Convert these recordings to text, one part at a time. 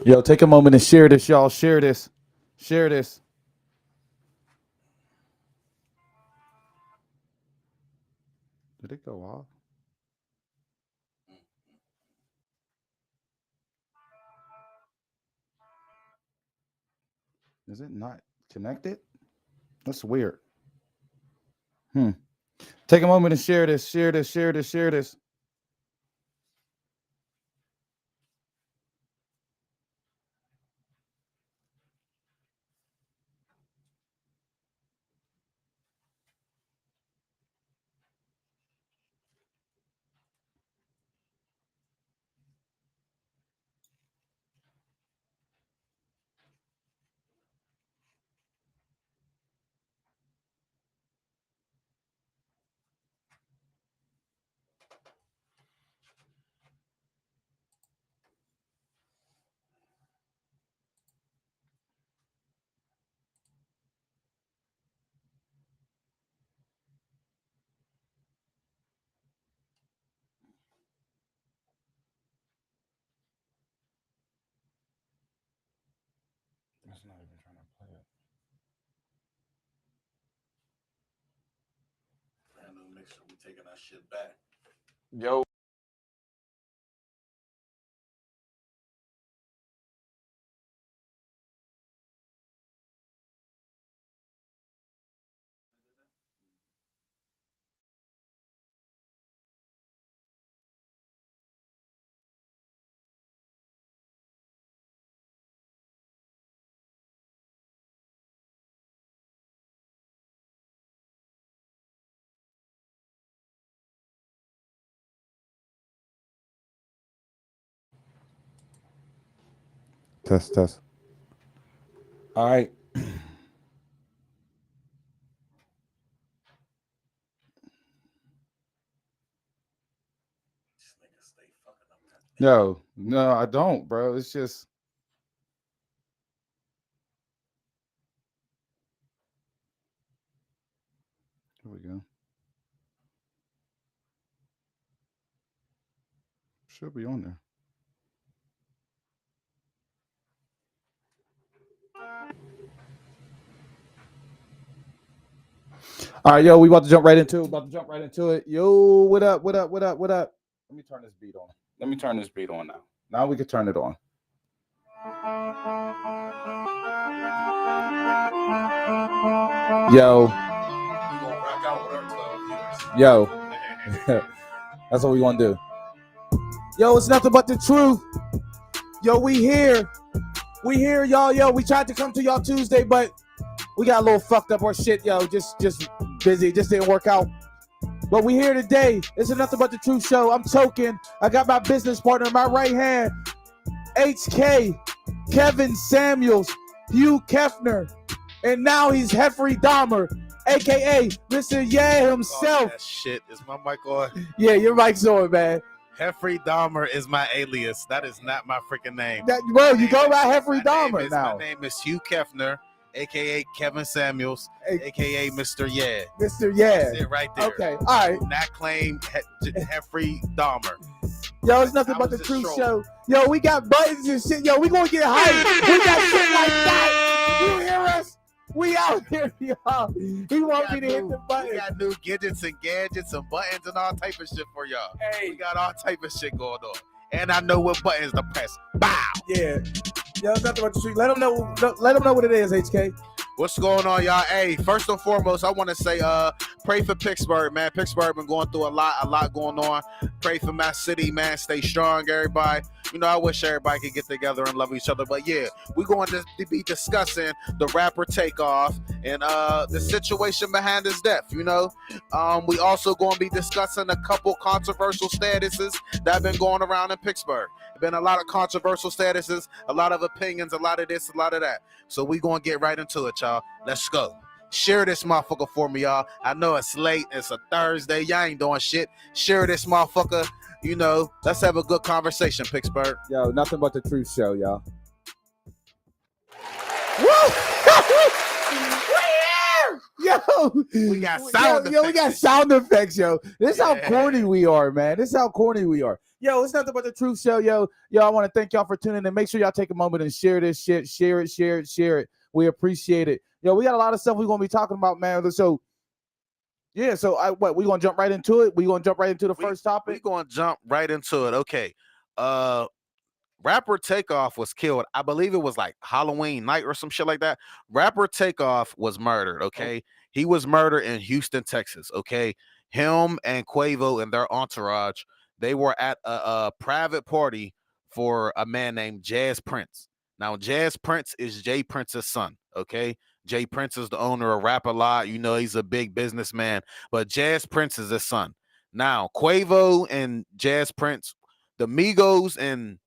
Yo, take a moment and share this, y'all. Share this. Share this. Did it go off? Is it not connected? That's weird. Hmm. Take a moment and share this. Share this. Share this. Share this. It's not even trying to play it. Brand new mixer. We taking that shit back. Yo. Test, test. All right. This nigga stay fucking up that. No, I don't, bro. It's just. Here we go. Should be on there. All right, yo, we about to jump right into it. Yo, what up? What up? What up? What up? Let me turn this beat on. Let me turn this beat on now. Now we can turn it on. Yo. We gonna rock out with our 12 viewers. Yo. That's what we want to do. Yo, it's nothing but the truth. Yo, we here. We here, y'all. Yo, we tried to come to y'all Tuesday, but we got a little fucked up or shit, yo. Just busy. Just didn't work out. But we here today. It's a Nothing But the Truth show. I'm choking. I got my business partner in my right hand. HK, Kevin Samuels, Hugh Kefner, and now he's Jeffrey Dahmer, a.k.a. Mr. Yeah himself. That shit. Is my mic on? Yeah, your mic's on, man. Jeffrey Dahmer is my alias. That is not my freaking name. Bro, you go by Jeffrey Dahmer now. My name is Hugh Kefner, a.k.a. Kevin Samuels, a.k.a. Mr. Yeah. Mr. Yeah. That's it right there. Okay, all right. Not claim Jeffrey Dahmer. Yo, it's Nothing But the Truth show. Yo, we got buttons and shit. Yo, we gonna get hyped. We got shit like that. You hear us? We out here, y'all. We want me to hit the button. We got new gadgets and gadgets and buttons and all type of shit for y'all. Hey. We got all type of shit going on. And I know what buttons to press. Bow. Yeah. Yo, it's Nothing But the Truth. Let them know what it is, HK. What's going on, y'all? Hey, first and foremost, I want to say, pray for Pittsburgh, man. Pittsburgh been going through a lot going on. Pray for my city, man. Stay strong, everybody. You know, I wish everybody could get together and love each other. But yeah, we're going to be discussing the rapper Takeoff and the situation behind his death. You know, we also going to be discussing a couple controversial statuses that have been going around in Pittsburgh. Been a lot of controversial statuses, a lot of opinions, a lot of this, a lot of that. So we gonna get right into it, y'all. Let's go. Share this motherfucker for me, y'all. I know it's late. It's a Thursday. Y'all ain't doing shit. Share this motherfucker. You know, let's have a good conversation, Pittsburgh. Yo, Nothing But the Truth show, y'all. Woo! We here! We got sound yo, we effects got and sound effects, yo. This is how Yeah. corny we are, man. This is how corny we are. Yo, it's nothing but the truth show, yo. Yo, I want to thank y'all for tuning in. Make sure y'all take a moment and share this shit. Share it, share it, share it. We appreciate it. Yo, we got a lot of stuff we're gonna be talking about, man. So yeah, so we gonna jump right into it? We gonna jump right into the first We topic? gonna jump right into it. Okay. Rapper Takeoff was killed. I believe it was like Halloween night or some shit like that. Rapper Takeoff was murdered. Okay, he was murdered in Houston, Texas. Okay, him and Quavo and their entourage, they were at a private party for a man named Jazz Prince. Now, Jazz Prince is Jay Prince's son. Okay, Jay Prince is the owner of Rap a Lot. You know, he's a big businessman, but Jazz Prince is his son. Now, Quavo and Jazz Prince, the Migos and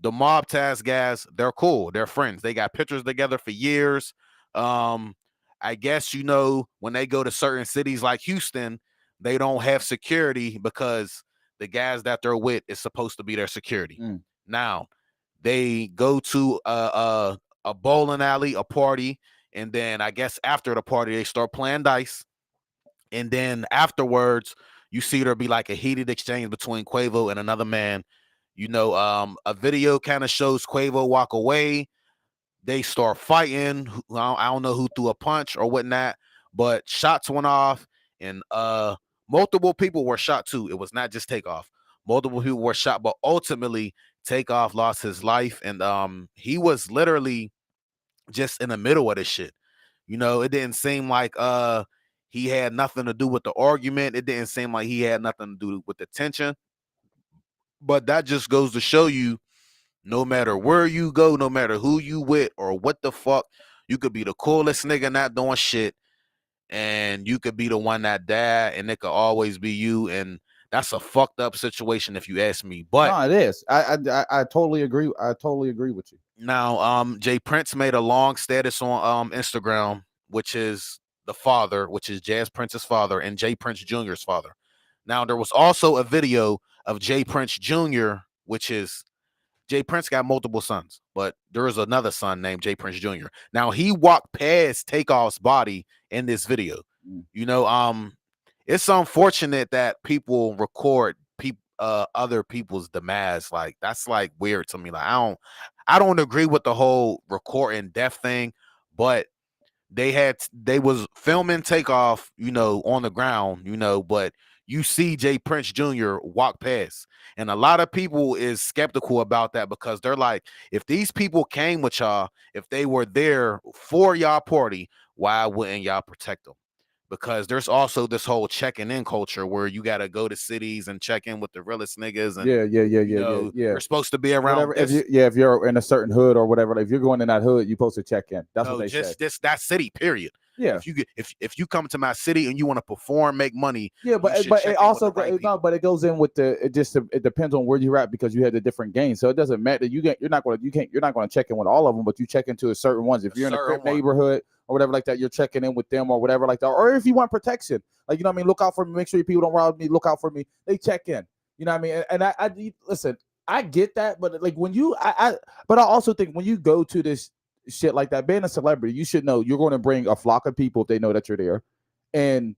the Mob Task guys, they're cool. They're friends. They got pictures together for years. Um, I guess you know when they go to certain cities like Houston, they don't have security because the guys that they're with is supposed to be their security. Now, they go to a bowling alley, a party, and then I guess after the party they start playing dice, and then afterwards you see there be like a heated exchange between Quavo and another man. You know, a video kind of shows Quavo walk away. They start fighting. I don't know who threw a punch or whatnot, but shots went off, and multiple people were shot too. It was not just Takeoff. Multiple people were shot, but ultimately Takeoff lost his life, and he was literally just in the middle of this shit. You know, it didn't seem like he had nothing to do with the argument. It didn't seem like he had nothing to do with the tension. But that just goes to show you, no matter where you go, no matter who you with or what the fuck, you could be the coolest nigga not doing shit, and you could be the one that died, and it could always be you. And that's a fucked up situation if you ask me. But no, it is. I totally agree. I totally agree with you. now, Jay Prince made a long status on Instagram, which is the father, which is Jazz Prince's father and Jay Prince Jr.'s father. Now, there was also a video of Jay Prince Jr., which is Jay Prince got multiple sons, but there is another son named Jay Prince Jr. Now, he walked past Takeoff's body in this video. You know, it's unfortunate that people record other people's demise. Like, that's like weird to me. Like, I don't agree with the whole recording death thing, but they was filming Takeoff, you know, on the ground, you know, but you see Jay Prince Jr. walk past. And a lot of people is skeptical about that because they're like, if these people came with y'all, if they were there for y'all party, why wouldn't y'all protect them? Because there's also this whole checking in culture where you got to go to cities and check in with the realest niggas, and Yeah. you're supposed to be around Whatever. this. If you're in a certain hood or whatever, like if you're going in that hood, you're supposed to check in. That's what No, they say. just that city. Period. Yeah. If you come to my city and you want to perform, make money. Yeah, you but should but check it in with also the right people. but it goes in with it depends on where you're at because you have the different games. So it doesn't matter. You're not going to check in with all of them, but you check into a certain ones. If you're in a Crip neighborhood or whatever like that, you're checking in with them or whatever like that. Or if you want protection, like you know what I mean, look out for me. Make sure your people don't rob me. Look out for me. They check in. You know what I mean? And I listen. I get that, but like when you but I also think when you go to this shit like that, being a celebrity, you should know you're going to bring a flock of people if they know that you're there, and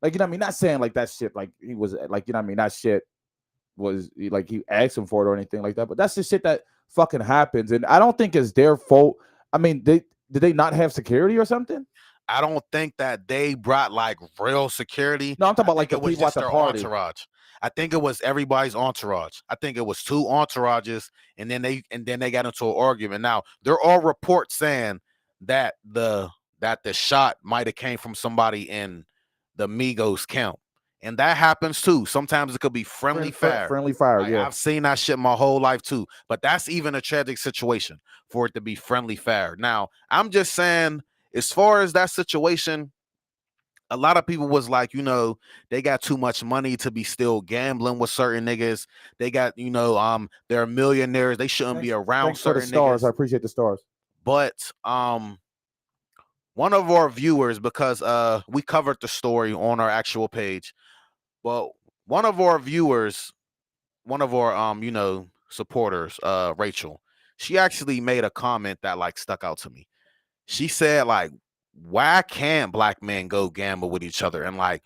like you know what I mean. Not saying like that shit like he was like you know what I mean. That shit was like he asked him for it or anything like that, but that's the shit that fucking happens, and I don't think it's their fault. I mean, did they not have security or something? I don't think that they brought like real security. No, I'm talking about like the It was people at just the their party. entourage. I think it was everybody's entourage. I think it was two entourages, and then they got into an argument. Now there are reports saying that the shot might have came from somebody in the Migos camp, and that happens too. Sometimes it could be friendly fire. Friendly fire, Like, yeah. I've seen that shit my whole life too, but that's even a tragic situation for it to be friendly fire. Now I'm just saying, as far as that situation, a lot of people was like, you know, they got too much money to be still gambling with certain niggas. They got, you know, they're millionaires. They shouldn't be around Thanks for the certain stars. I niggas. appreciate the stars. But one of our viewers, because we covered the story on our actual page, but one of our viewers, one of our you know, supporters, Rachel, she actually made a comment that like stuck out to me. She said like, why can't black men go gamble with each other? And like,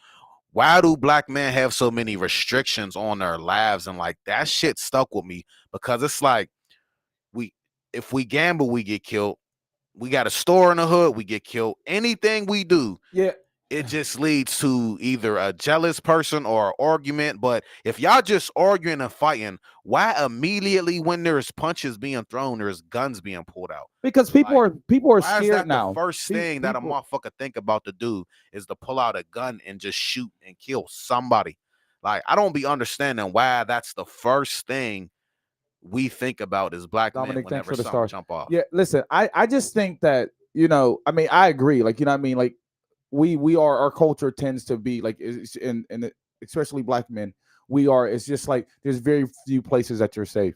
why do black men have so many restrictions on their lives? And like, that shit stuck with me because it's like, we, if we gamble, we get killed. We got a store in the hood, we get killed. Anything we do, Yeah. it just leads to either a jealous person or an argument. But if y'all just arguing and fighting, why immediately when there's punches being thrown, there's guns being pulled out? Because Like, people are why is scared that now. the first thing that a People, motherfucker think about to do is to pull out a gun and just shoot and kill somebody? Like, I don't be understanding why that's the first thing we think about as black men Dominic, thanks whenever for the something stars. jump off. Yeah, listen, I just think that, I mean, I agree. Like, I mean, like we are, our culture tends to be like, and especially black men, it's just like there's very few places that you're safe.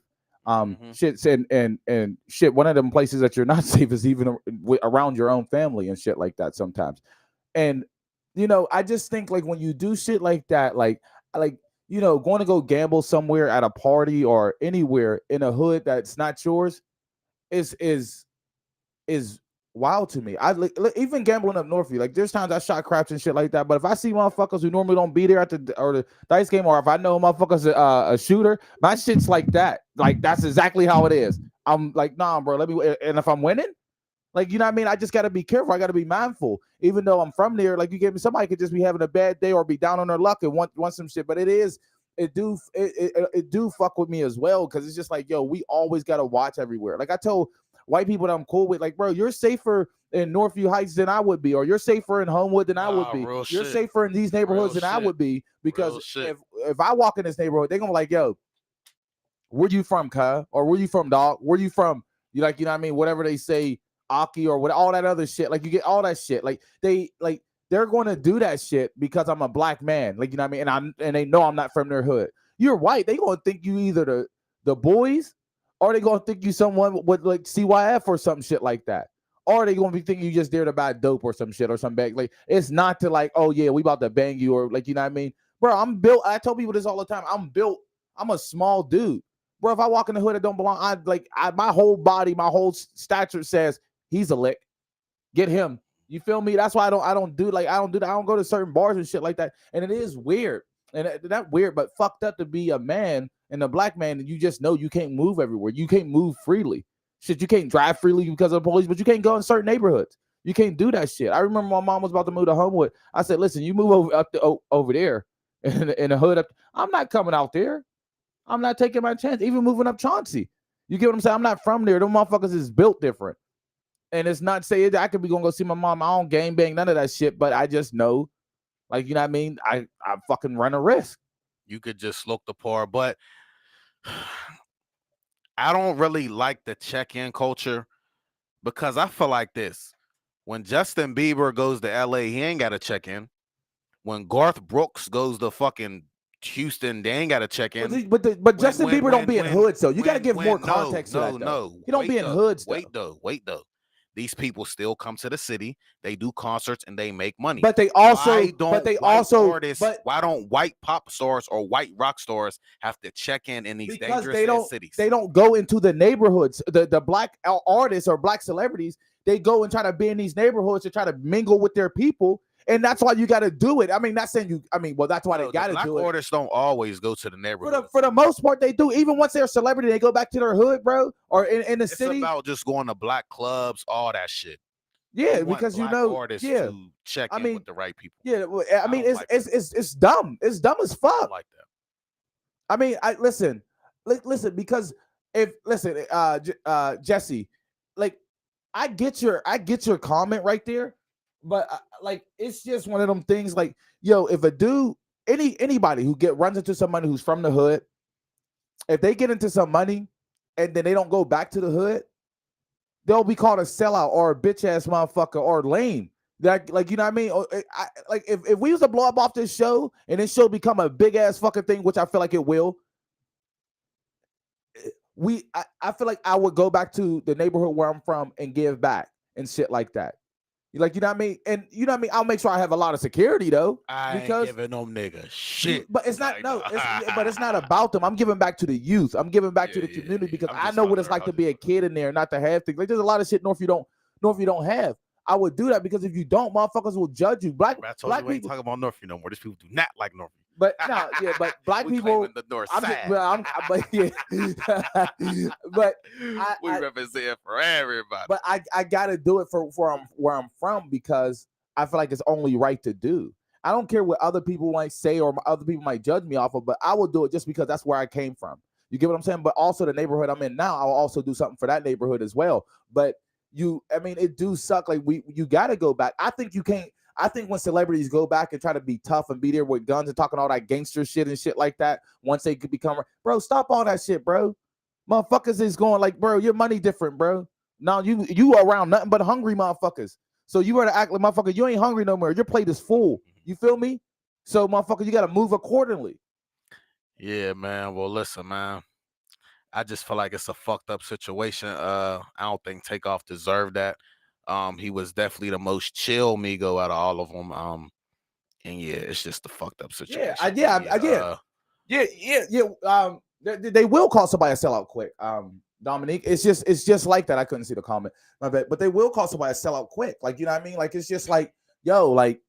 Shit, and shit, one of them places that you're not safe is even around your own family and shit like that sometimes. And I just think like when you do shit like that, like going to go gamble somewhere at a party or anywhere in a hood that's not yours is wild to me. Even gambling up north, like there's times I shot craps and shit like that. But if I see motherfuckers who normally don't be there at the dice game, or if I know motherfuckers a shooter, my shit's like that. Like that's exactly how it is. I'm like, nah, bro. Let me. And if I'm winning, like, you know what I mean? I just got to be careful. I got to be mindful. Even though I'm from there, like you gave me, somebody could just be having a bad day or be down on their luck and want some shit. But it do fuck with me as well, because it's just like, yo, we always got to watch everywhere. Like I told white people that I'm cool with, like, bro, you're safer in Northview Heights than I would be, or you're safer in Homewood than I would be. You're Shit. safer in these neighborhoods than I would be, because if I walk in this neighborhood, they're gonna be like, yo, where you from, cuz? Or where you from, dog? Where you from? You like, you know what I mean? Whatever they say, Aki or what, all that other shit. Like you get all that shit. Like they're going to do that shit because I'm a black man. Like, you know what I mean? And they know I'm not from their hood. You're white. They going to think you either the boys, or they going to think you someone with like CYF or some shit like that. Or they going to be thinking you just there to buy dope or some shit or some bag. Like, it's not to like, oh yeah, we about to bang you, or like, you know what I mean? Bro, I'm built. I tell people this all the time. I'm built. I'm a small dude. Bro, if I walk in the hood that don't belong, my whole body, my whole stature says he's a lick. Get him. You feel me? That's why I don't do that. I don't go to certain bars and shit like that. And it is weird. And not weird, but fucked up to be a man and a black man, and you just know you can't move everywhere. You can't move freely. Shit, you can't drive freely because of the police, but you can't go in certain neighborhoods. You can't do that shit. I remember my mom was about to move to Homewood. I said, listen, you move over there in the hood. I'm not coming out there. I'm not taking my chance. Even moving up Chauncey. You get what I'm saying? I'm not from there. Them motherfuckers is built different. And it's not saying I could be going to go see my mom. I don't gang bang, none of that shit. But I just know, like, you know what I mean? I fucking run a risk. You could just look the part. But I don't really like the check-in culture, because I feel like this. When Justin Bieber goes to LA, he ain't got to check in. When Garth Brooks goes to fucking Houston, they ain't got to check in. But Justin Bieber don't be in hoods, so you got to give more context to that. No, he don't be in hoods. Wait though. These people still come to the city. They do concerts and they make money. But they also, why don't white pop stars or white rock stars have to check in these dangerous cities? They don't go into the neighborhoods. The black artists or black celebrities, they go and try to be in these neighborhoods to try to mingle with their people. And that's why you got to do it. I mean, not saying that's why they got to do it. Black artists don't always go to the neighborhood. For the most part, they do. Even once they're a celebrity, they go back to their hood, bro, or in the city. It's about just going to black clubs, all that shit. Yeah, because artists to check in with the right people. Yeah, I mean, it's dumb. It's dumb as fuck. I like that. I mean, listen, because Jesse, like, I get your comment right there. But like, it's just one of them things. Like, yo, if a dude, anybody who runs into somebody who's from the hood, if they get into some money and then they don't go back to the hood, they'll be called a sellout or a bitch ass motherfucker or lame. Like, you know what I mean? Like, if we was to blow up off this show and this show become a big ass fucking thing, which I feel like it will, I feel like I would go back to the neighborhood where I'm from and give back and shit like that. Like, you know what I mean? And you know what I mean? I'll make sure I have a lot of security, though. I ain't giving them niggas shit. But it's not, but it's not about them. I'm giving back to the youth. I'm giving back to the community, because I know what it's like to be a kid in there and not to have things. Like, there's a lot of shit North you don't have. I would do that because if you don't, motherfuckers will judge you. Black I told you we ain't people. talking about Northie no more. These people do not like Northie. But no, yeah, but black we people. claiming the North I'm side. just, but yeah, but we represent for everybody. But I gotta do it for where I'm from because I feel like it's only right to do. I don't care what other people might say or other people might judge me off of, but I will do it just because that's where I came from. You get what I'm saying? But also the neighborhood I'm in now, I'll also do something for that neighborhood as well. But I mean, it do suck. Like you got to go back. I think you can't. I think when celebrities go back and try to be tough and be there with guns and talking all that gangster shit and shit like that, once they could become, bro, stop all that shit, bro. Motherfuckers is going like, bro, your money different, bro. Now you around nothing but hungry motherfuckers. So you better act like motherfucker, you ain't hungry no more. Your plate is full. You feel me? So motherfucker, you gotta move accordingly. Yeah, man. Well, listen, man. I just feel like it's a fucked up situation. I don't think Takeoff deserved that. He was definitely the most chill Migo out of all of them. And yeah, it's just a fucked up situation. Yeah. They will call somebody a sellout quick. Dominique, it's just like that. I couldn't see the comment, my bad, but they will call somebody a sellout quick. Like, you know what I mean? Like, it's just like, yo, like,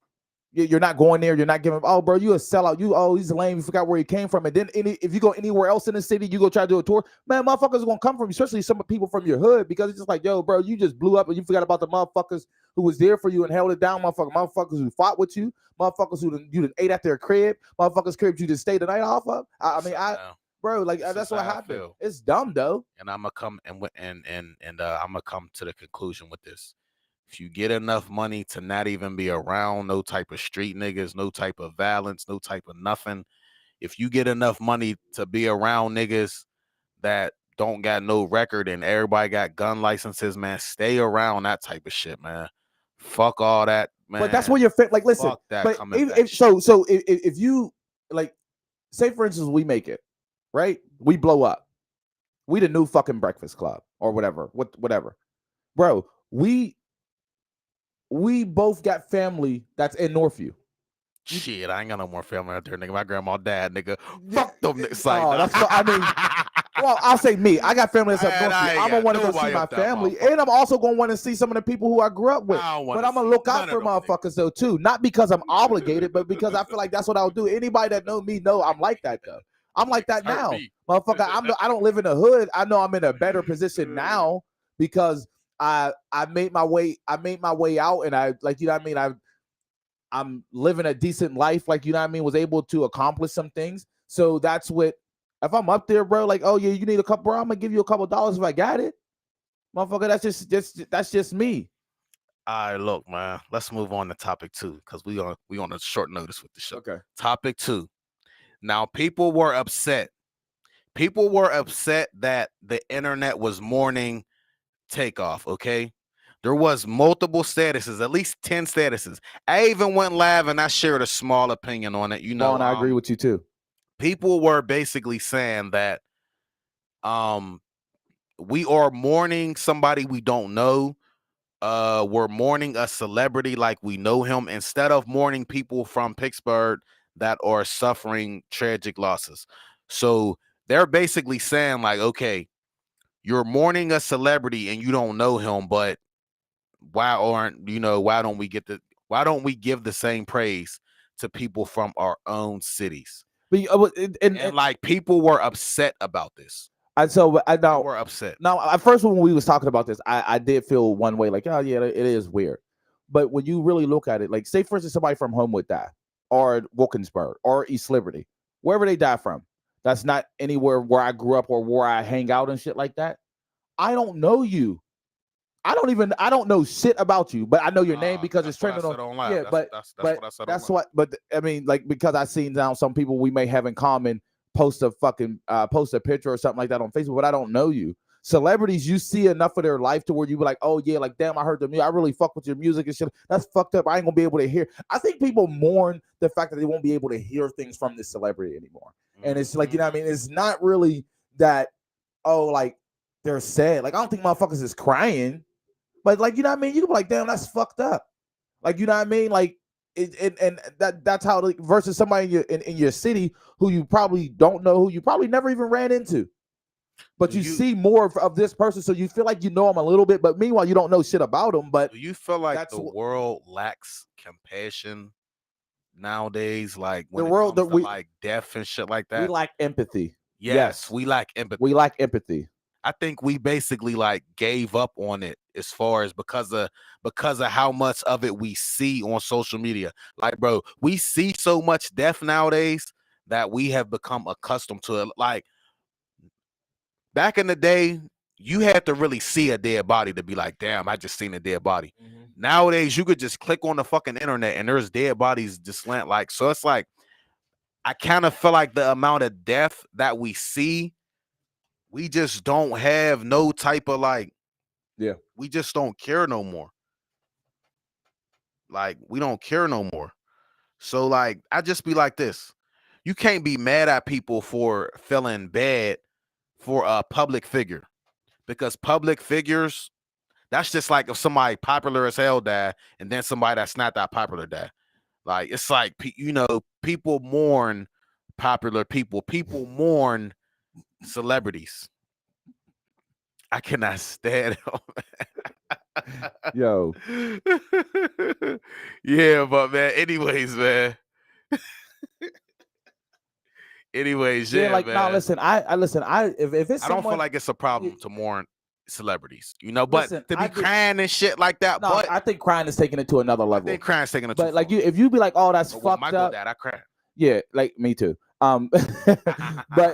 you're not going there. You're not giving. Oh, bro, you a sellout. He's lame. You forgot where he came from. And then if you go anywhere else in the city, you go try to do a tour. Man, motherfuckers are gonna come from you, especially some people from your hood, because it's just like, yo, bro, you just blew up and you forgot about the motherfuckers who was there for you and held it down. Motherfuckers who fought with you. Motherfuckers who you done ate at their crib. Motherfuckers crib you just stayed the night off of. Bro, like that's what happened. It's dumb though. And I'm gonna come and I'm gonna come to the conclusion with this. If you get enough money to not even be around no type of street niggas, no type of violence, no type of nothing, if you get enough money to be around niggas that don't got no record and everybody got gun licenses, man, stay around that type of shit, man. Fuck all that, man. But that's where you're fit. Like, listen, fuck that. But if you like, say for instance, we make it, right? We blow up. We the new fucking Breakfast Club or whatever, bro. We both got family that's in Northview. Shit, I ain't got no more family out there, nigga. My grandma, dad, nigga. Fuck them niggas. Well, I'll say me. I got family that's up Northview. I'm gonna want to go see my family, and I'm also gonna want to see some of the people who I grew up with. But I'm gonna look out for motherfuckers though too, not because I'm obligated, but because I feel like that's what I'll do. Anybody that know me know I'm like that though. I'm like that now, motherfucker. I don't live in the hood. I know I'm in a better position now because I made my way out, and I, like, you know what I mean, I'm living a decent life, like, you know what I mean, was able to accomplish some things. So that's what, if I'm up there, bro, like, oh yeah, you need a couple, bro, I'm gonna give you a couple dollars if I got it, motherfucker. That's just me. All right, look, man, let's move on to topic 2 because we on a short notice with the show. Okay. Topic 2. Now, people were upset that the internet was mourning Takeoff. Okay, there was multiple statuses, at least 10 statuses. I even went live and I shared a small opinion on it. You know, and I agree with you too. People were basically saying that we are mourning somebody we don't know. We're mourning a celebrity like we know him, instead of mourning people from Pittsburgh that are suffering tragic losses. So they're basically saying, like, okay, you're mourning a celebrity and you don't know him, but why don't we give the same praise to people from our own cities? And like, people were upset about this. We're upset. Now, at first when we was talking about this, I did feel one way, like, oh yeah, it is weird. But when you really look at it, like, say for instance, somebody from Homewood died, or Wilkinsburg, or East Liberty, wherever they die from, that's not anywhere where I grew up or where I hang out and shit like that. I don't know you. I don't know shit about you, but I know your name because it's trending on. Yeah, that's what. But I mean, like, because I seen now some people we may have in common post a picture or something like that on Facebook, but I don't know you. Celebrities, you see enough of their life to where you be like, oh yeah, like, damn, I heard the music. I really fuck with your music and shit. That's fucked up. I ain't gonna be able to hear. I think people mourn the fact that they won't be able to hear things from this celebrity anymore. And it's like, you know what I mean? It's not really that, oh, like, they're sad. Like, I don't think motherfuckers is crying. But, like, you know what I mean? You can be like, damn, that's fucked up. Like, you know what I mean? Like, that's how, like, versus somebody in your city who you probably don't know, who you probably never even ran into. but you see more of this person, so you feel like you know him a little bit, but meanwhile you don't know shit about him. But do you feel like the world lacks compassion nowadays? Like when it comes to like death and shit like that, we lack empathy. Yes, we lack empathy. We lack empathy. I think we basically like gave up on it as far as because of how much of it we see on social media. Like, bro, we see so much death nowadays that we have become accustomed to it. Like back in the day, you had to really see a dead body to be like, damn, I just seen a dead body. Mm-hmm. Nowadays, you could just click on the fucking internet and there's dead bodies just like, so it's like, I kind of feel like the amount of death that we see, we just don't have no type of like, we just don't care no more. Like, we don't care no more. So like, I just be like this. You can't be mad at people for feeling bad for a public figure, because public figures, that's just like if somebody popular as hell died and then somebody that's not that popular died. Like, it's like, you know, people mourn popular people. People mourn celebrities. I cannot stand them. Yo. Yeah, but man, anyways, man. Anyways, yeah, like, man. no, listen, if it's I don't feel like it's a problem to mourn celebrities, you know, but to be crying and shit like that. No, but I think crying is taking it to another level. I think crying is taking it. But like if you be like, oh, that's fucked Michael up. Dad, I cry. Yeah, like me too. But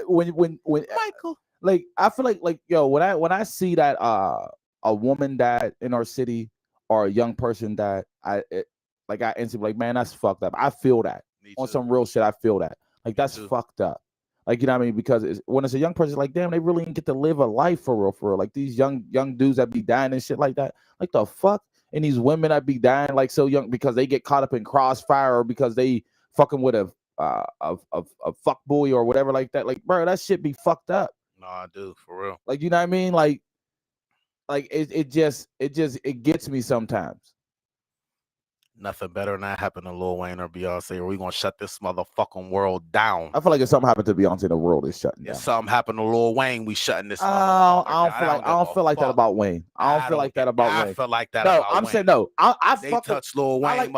when Michael, like I feel like yo, when I see that a woman died in our city or a young person died, I instantly like, man, that's fucked up. I feel that on some real shit. I feel that like that's fucked up. Like, you know what I mean? Because when it's a young person, like, damn, they really didn't get to live a life for real. Like these young dudes that be dying and shit like that. Like the fuck, and these women that be dying like so young because they get caught up in crossfire or because they fucking with a fuck boy or whatever like that. Like, bro, that shit be fucked up. No, I do, for real. Like, you know what I mean? Like it gets me sometimes. Nothing better than that happened to Lil Wayne or Beyonce, or we gonna shut this motherfucking world down. I feel like if something happened to Beyonce, the world is shutting down. If something happened to Lil Wayne, we shutting this. I don't feel like that about Wayne. I feel like that about Wayne. I feel like that. No, I'm saying no. They touched Lil Wayne.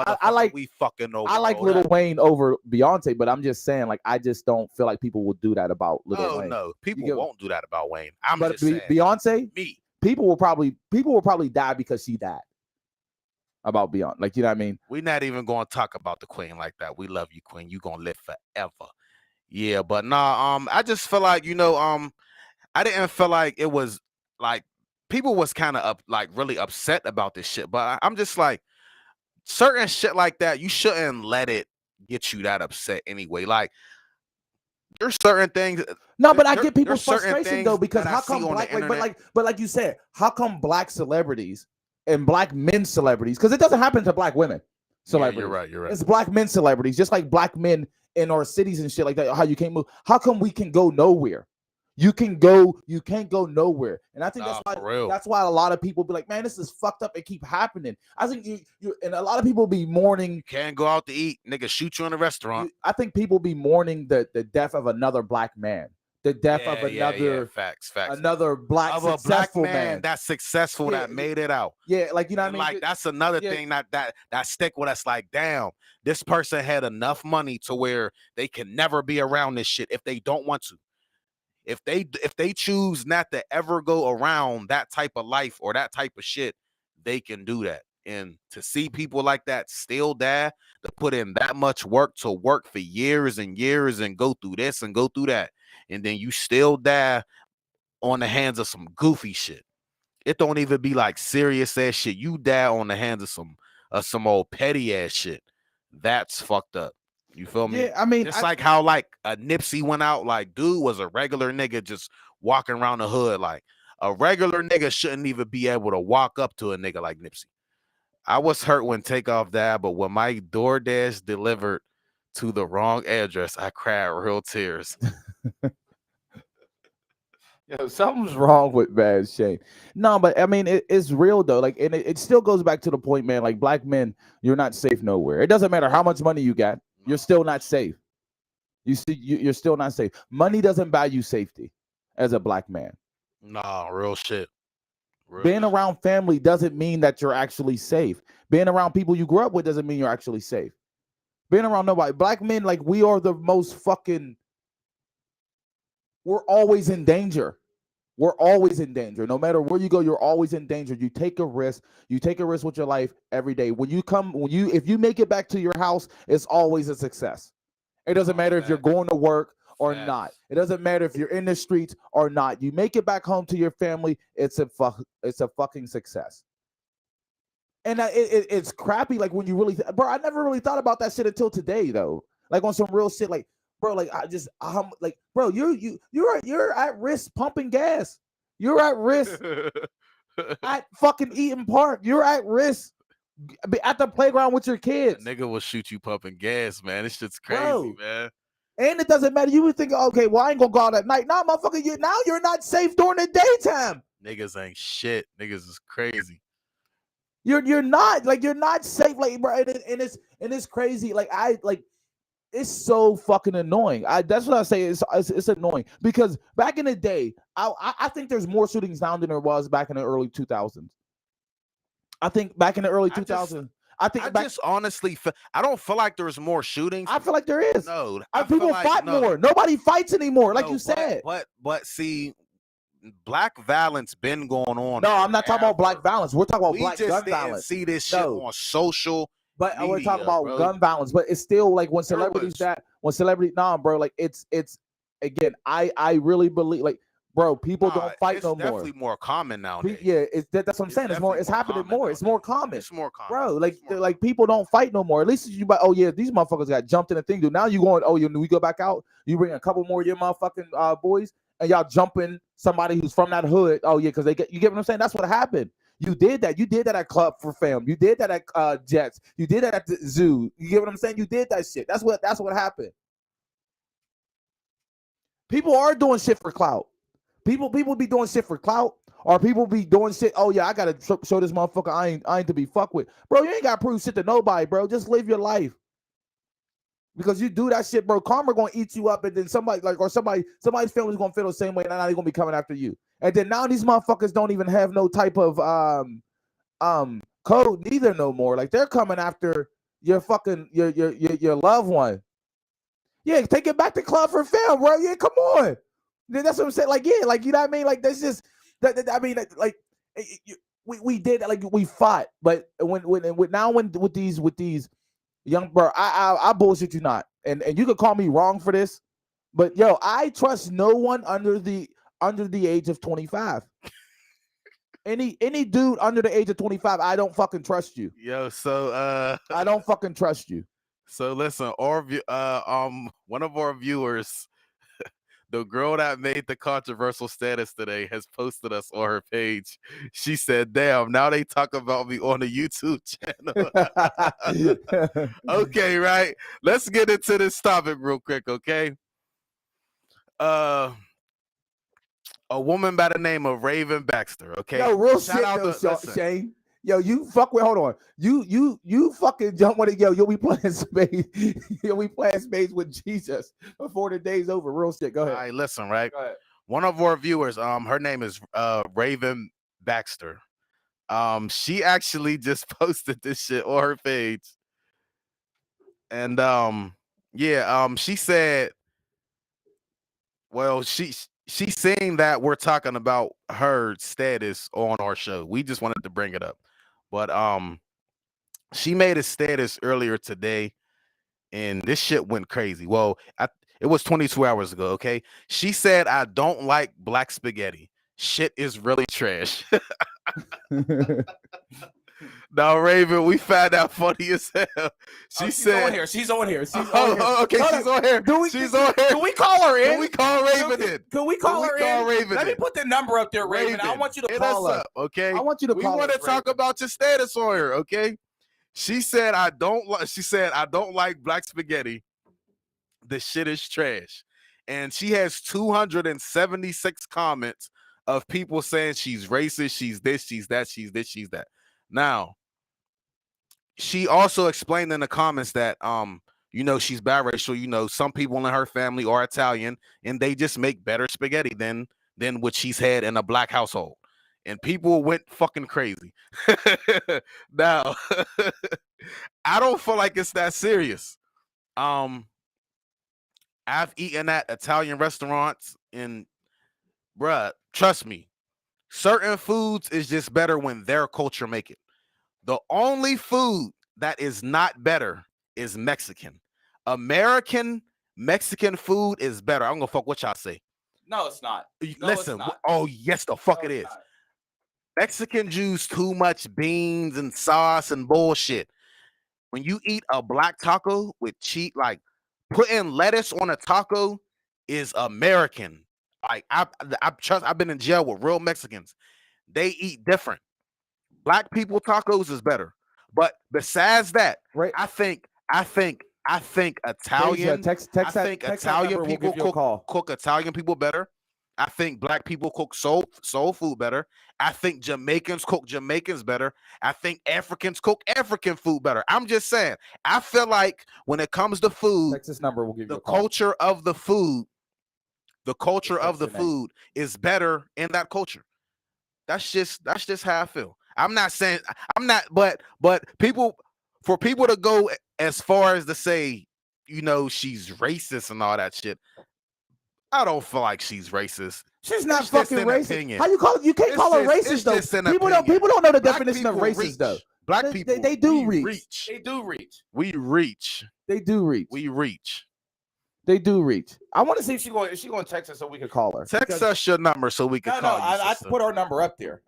We fucking over. I like Lil Wayne over Beyonce, but I'm just saying, like, I just don't feel like people will do that about Lil Wayne. No, people won't do that about Wayne. But just saying, Beyonce, me, people will probably die because she died. About Beyonce, like, you know what I mean? We're not even going to talk about the Queen like that. We love you, Queen. You gonna live forever. Yeah, but nah. I just feel like, you know, I didn't feel like it was like people was kind of like really upset about this shit. But I'm just like, certain shit like that, you shouldn't let it get you that upset anyway. Like, there's certain things. No, but I get people's frustration though, because how come black, but like you said, how come black celebrities and black men celebrities, because it doesn't happen to black women celebrities. Yeah, you're right. It's black men celebrities, just like black men in our cities and shit like that. How you can't move? How come we can go nowhere? You can't go nowhere. And I think that's why a lot of people be like, man, this is fucked up and keep happening. I think you and a lot of people be mourning. You can't go out to eat, nigga, shoot you in a restaurant. I think people be mourning the death of another black man. The death of another facts. Another black of a black man that's successful, that made it out. Yeah, like, you know what I mean? Like, that's another thing that stick with us. Like, damn, this person had enough money to where they can never be around this shit if they don't want to. If they choose not to ever go around that type of life or that type of shit, they can do that. And to see people like that still die, to put in that much work, to work for years and years and go through this and go through that, and then you still die on the hands of some goofy shit. It don't even be like serious ass shit. You die on the hands of some old petty ass shit. That's fucked up. You feel me? Yeah, I mean, it's like how like a Nipsey went out. Like, dude was a regular nigga just walking around the hood. Like, a regular nigga shouldn't even be able to walk up to a nigga like Nipsey. I was hurt when Takeoff died, but when my DoorDash delivered to the wrong address, I cried real tears. Yo, something's wrong with Bad Shane. No, but I mean, it's real though. Like, and it still goes back to the point, man. Like, black men, you're not safe nowhere. It doesn't matter how much money you got. You're still not safe. You see, you're still not safe. Money doesn't buy you safety. as a black man. Nah, real shit. Real Being shit. around family doesn't mean that you're actually safe. Being around people you grew up with doesn't mean you're actually safe. Being around nobody. Black men, like, we are the most fucking. We're always in danger. We're always in danger. No matter where you go, you're always in danger. You take a risk. You take a risk with your life every day. If you make it back to your house, it's always a success. It doesn't matter if you're going to work or not. It doesn't matter if you're in the streets or not. You make it back home to your family, it's a fucking success. And it's crappy. Like, when you really, bro, I never really thought about that shit until today, though. Like, on some real shit, like, bro, like, like, bro, you're at risk pumping gas. You're at risk at fucking Eaton Park. You're at risk at the playground with your kids. That nigga will shoot you pumping gas, man. This shit's crazy, Bro. man. And it doesn't matter. You would think, okay, well, I ain't gonna go out at night. Nah, motherfucker, you're not safe during the daytime. Niggas ain't shit. Niggas is crazy. You're not safe, like, bro. And it's crazy. Like, it's so fucking annoying. That's what I say. It's annoying because back in the day, I think there's more shootings now than there was back in the early 2000s. I think back in the early 2000s. I just honestly, I don't feel like there's more shootings. I feel like there is. No, people fight more. Nobody fights anymore, like you said. But see, black violence been going on. No, I'm not talking about black violence. We're talking about black gun violence. See this shit on social. But media, we're talking about bro. gun violence. But it's still like when celebrities bro. Like, it's again. I really believe, like, bro, people don't fight no more. It's definitely more common nowadays. Yeah, that's what I'm saying. It's happening more. It's more common. It's more common, bro. Like people don't fight no more. At least you, oh yeah, these motherfuckers got jumped in a thing. Dude, now you going? Oh, we go back out. You bring a couple more of your motherfucking boys, and y'all jumping somebody who's from that hood. Oh yeah, because you get what I'm saying. That's what happened. You did that. You did that at Club for Fam. You did that at Jets. You did that at the zoo. You get what I'm saying? You did that shit. That's what happened. People are doing shit for clout. People be doing shit for clout, or people be doing shit. Oh yeah, I gotta show this motherfucker I ain't to be fucked with, bro. You ain't gotta prove shit to nobody, bro. Just live your life. Because you do that shit, bro, karma gonna eat you up, and then somebody's family's gonna feel the same way, and now they're gonna be coming after you. And then now these motherfuckers don't even have no type of code neither no more. Like, they're coming after your fucking your loved one. Yeah, take it back to Club for Fam, bro. Yeah, come on. That's what I'm saying. Like, yeah, like, you know what I mean? Like, that's just that I mean, like, we did, like, we fought, but with these young, bro, I bullshit you not, and you could call me wrong for this, but yo, I trust no one under the age of 25. Any dude under the age of 25, I don't fucking trust you. Yo, so I don't fucking trust you. So listen, one of our viewers, the girl that made the controversial status today, has posted us on her page. She said, "Damn, now they talk about me on the YouTube channel." Okay, right. Let's get into this topic real quick, okay? A woman by the name of Raven Baxter, okay? Yo, real shit, Shane. Yo, you fuck with. Hold on. You fucking jump on it. Yo, you'll be playing space. You'll be playing space with Jesus before the day's over. Real shit. Go ahead. All right, listen, right? Go ahead. One of our viewers, her name is Raven Baxter. She actually just posted this shit on her page. And she said, well, she's saying that we're talking about her status on our show. We just wanted to bring it up. But she made a status earlier today, and this shit went crazy. Well, it was 22 hours ago, okay? She said, "I don't like black spaghetti. Shit is really trash." Now, Raven, we found out funny as hell. She's on here. She's on here. Okay, she's on here. She's on here. Can we call her in? Can we call Raven in? Can we call her in? Raven Let me put the number up there, Raven. I want you to call her. Okay. I want you to call her. We want to talk about your status on her, okay? She said, I don't like black spaghetti. The shit is trash. And she has 276 comments of people saying she's racist, she's this, she's that, she's this, she's that. Now, she also explained in the comments that she's biracial. Some people in her family are Italian, and they just make better spaghetti than than what she's had in a black household. And people went fucking crazy. Now, I don't feel like it's that serious. I've eaten at Italian restaurants, and bruh, trust me, certain foods is just better when their culture make it. The only food that is not better is Mexican. American Mexican food is better. I'm gonna fuck what y'all say. No, it's not. No, Listen, it's not. oh yes, the fuck No, it it's is. not. Mexican use too much beans and sauce and bullshit. When you eat a black taco with cheap, like putting lettuce on a taco is American. Like I've been in jail with real Mexicans. They eat different. Black people tacos is better. But besides that, Right. I think Italian. Text I think that Italian number, we'll people give you a call. cook Italian people better. I think black people cook soul food better. I think Jamaicans cook Jamaicans better. I think Africans cook African food better. I'm just saying. I feel like when it comes to food, Text this number, we'll give you the a call. culture of the food, your name. food is better in that culture. That's just how I feel. I'm not saying but people to go as far as to say, she's racist and all that shit. I don't feel like she's racist. She's not It's just fucking an racist. opinion. How you call it? You can't It's call her just- racist it's though. just an People opinion. don't know the Black definition of people racist reach. though. Black They- people, they do we reach. They do reach. We reach. They do reach. We reach. They do reach. I want to see if she's going to text us so we can call her. Text us your number so we can call you. I sister. put her number up there.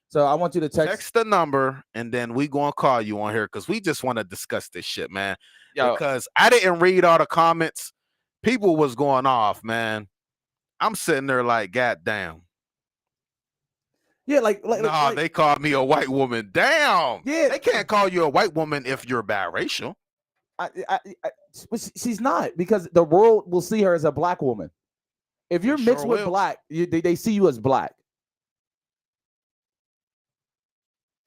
So I want you to text the number, and then we gonna call you on here because we just want to discuss this shit, man. Yo. Because I didn't read all the comments. People was going off, man. I'm sitting there like, God damn. Yeah, They called me a white woman. Damn. Yeah. They can't call you a white woman if you're biracial. But she's not, because the world will see her as a black woman. If you're Sure mixed with will. black, they see you as black.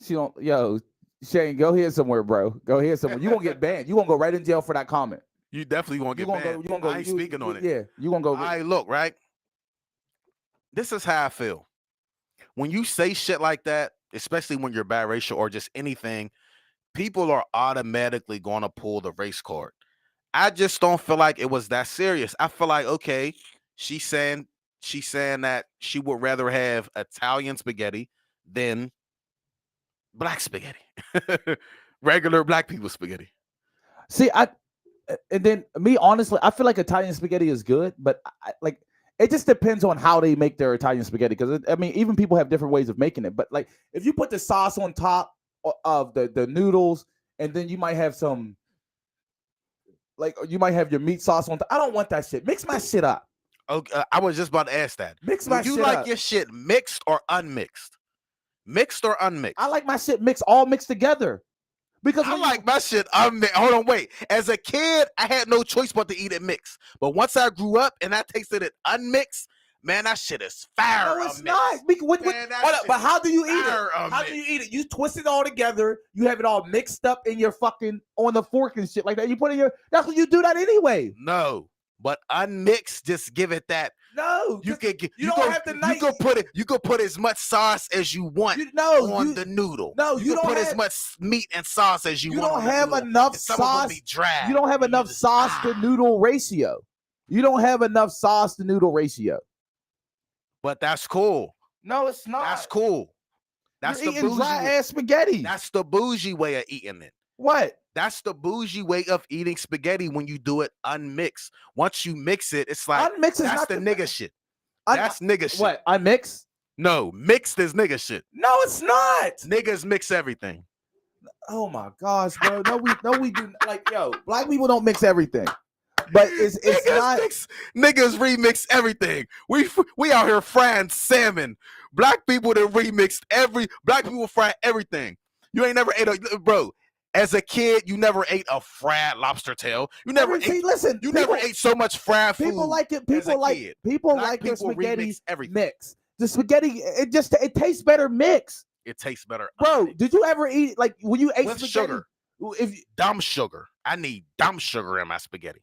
Shane, go here somewhere, bro. Go here somewhere. You gonna get banned. You gonna go right in jail for that comment. You definitely won't get banned. I ain't speaking on it. Yeah, you gonna go. Look, right? This is how I feel. When you say shit like that, especially when you're biracial or just anything, people are automatically going to pull the race card. I just don't feel like it was that serious. I feel like, okay, she's saying that she would rather have Italian spaghetti than black spaghetti. Regular black people spaghetti. See, and then me, honestly, I feel like Italian spaghetti is good, but it just depends on how they make their Italian spaghetti. Because even people have different ways of making it. But like, if you put the sauce on top of the noodles, and then you might have some, you might have your meat sauce on top. I don't want that shit. Mix my shit up. Okay, I was just about to ask that. Mix my shit up. You like your shit mixed or unmixed? Mixed or unmixed? I like my shit all mixed together. Because I like my shit unmixed. Hold on, wait. As a kid, I had no choice but to eat it mixed. But once I grew up and I tasted it unmixed, man, that shit is fire. No, it's not. But how do you eat it? How do you eat it? You twist it all together. You have it all mixed up in your fucking on the fork and shit like that. You put it in your. That's what you do that anyway. No, but unmixed, just give it that. No, you can. You could put as much sauce as you want on the noodle. No, you don't put have, as much meat and sauce as you want. You don't have enough sauce. Dry. You don't have enough sauce to noodle ratio. You don't have enough sauce to noodle ratio. But that's cool. No, it's not. That's cool. That's You're the eating bougie dry ass spaghetti. That's the bougie way of eating it. What? That's the bougie way of eating spaghetti when you do it unmixed. Once you mix it, it's like unmixed that's the nigga shit. That's nigga shit. What? Unmixed? No, mixed is nigga shit. No, it's not. Niggas mix everything. Oh my gosh, bro. No, we do. Like, yo, black people don't mix everything. But it's not. Niggas remix everything. We out here frying salmon. Black people that remixed black people fry everything. You ain't never ate bro. As a kid, you never ate a fried lobster tail. You never ate. Listen, never ate so much fried food. People like it. People like their spaghetti mix. The spaghetti, it tastes better mixed. It tastes better. Bro, did you ever eat when you ate with spaghetti? Sugar? Dumb sugar. I need dumb sugar in my spaghetti.